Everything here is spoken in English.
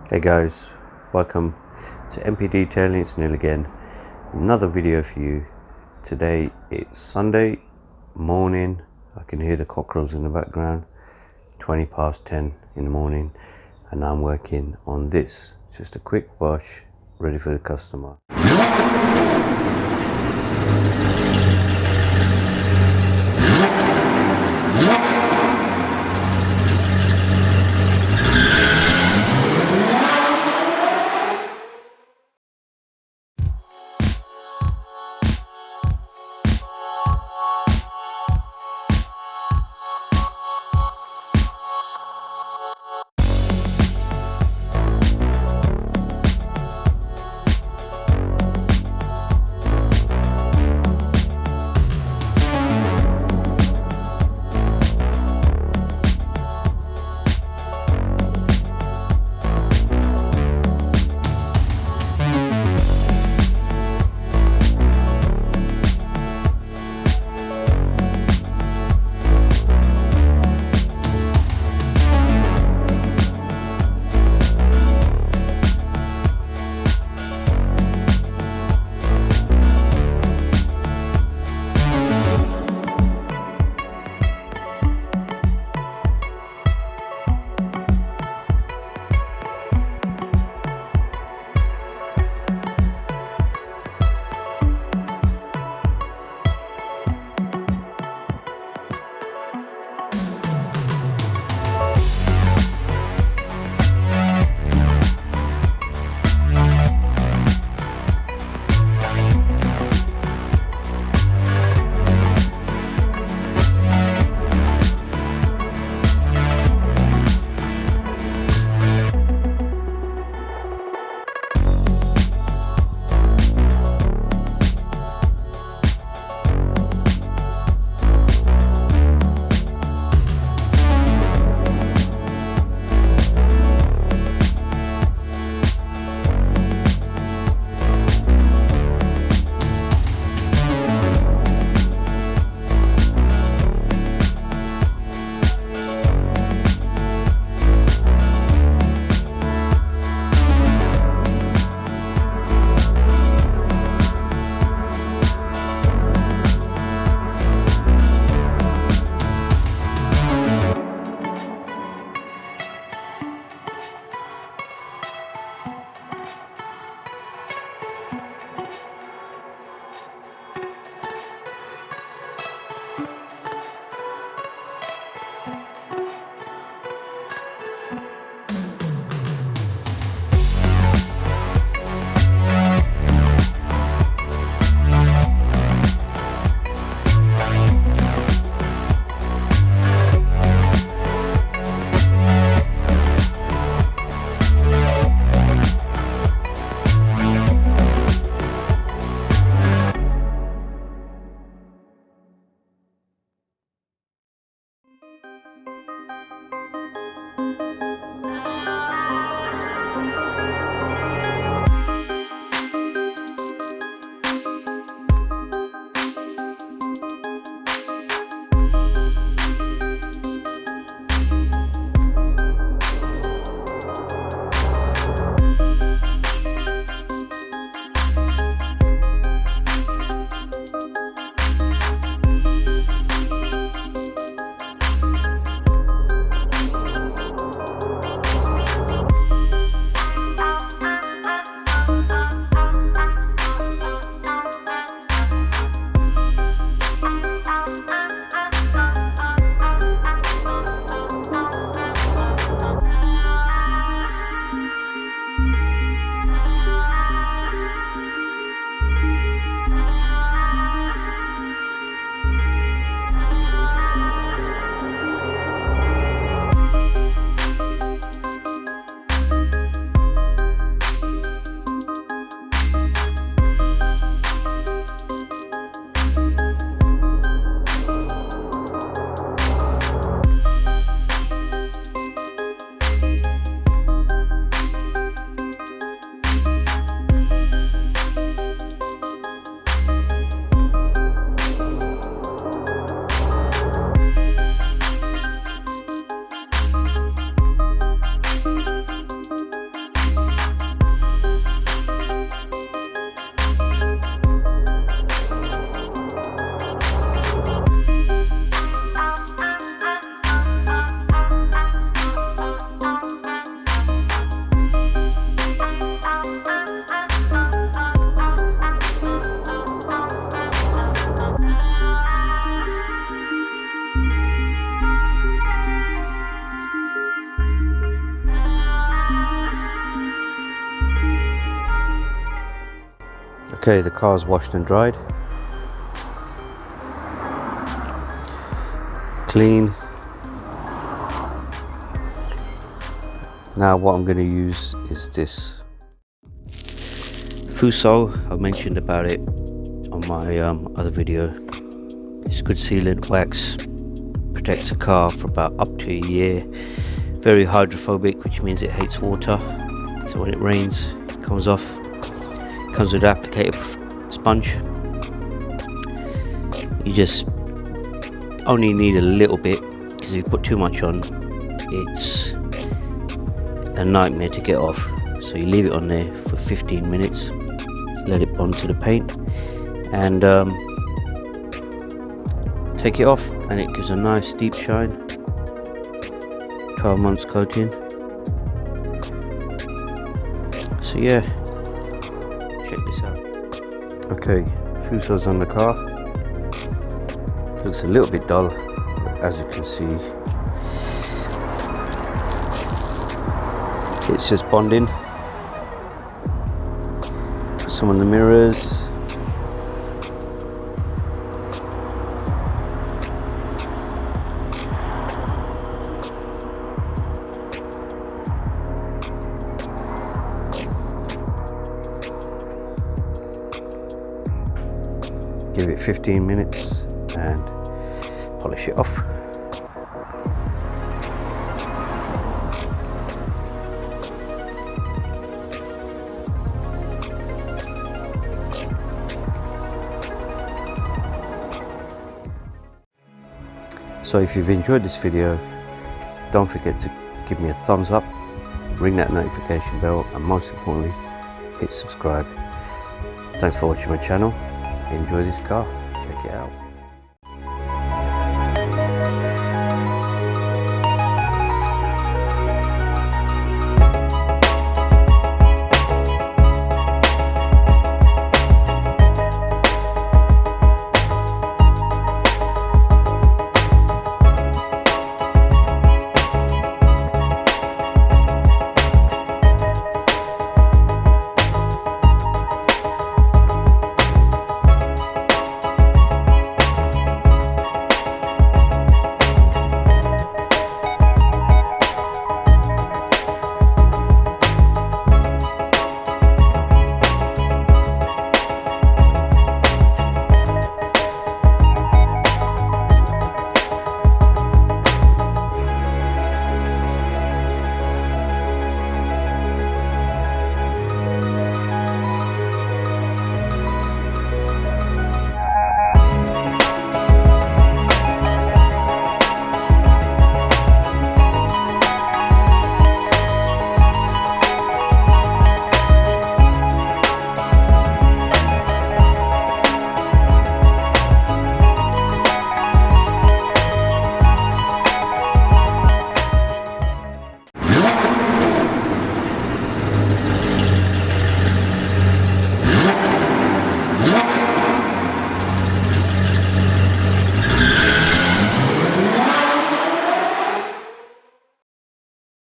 Hey guys, welcome to N.P. Detailing. It's Neil again. Another video for you. Today it's Sunday morning. I can hear the cockroaches in the background. 20 past 10 in the morning, and I'm working on this. Just a quick wash, ready for the customer. Okay, the car's washed and dried. Clean. Now what I'm going to use is this Fuso. I've mentioned about it on my other video. It's good sealant wax, protects the car for about up to a year. Very hydrophobic, which means it hates water, so when it rains it comes off. It comes with an applicator sponge. You just only need a little bit, because if you put too much on, it's a nightmare to get off. So you leave it on there for 15 minutes, let it bond to the paint, and take it off, and it gives a nice deep shine. 12 months coating. So yeah, check this out. Okay, Fuso's on the car. Looks a little bit dull, but as you can see, it's just bonding. Put some on the mirrors. Give it 15 minutes and polish it off. So if you've enjoyed this video, don't forget to give me a thumbs up, ring that notification bell, and most importantly, hit subscribe. Thanks for watching my channel. Enjoy this car, check it out.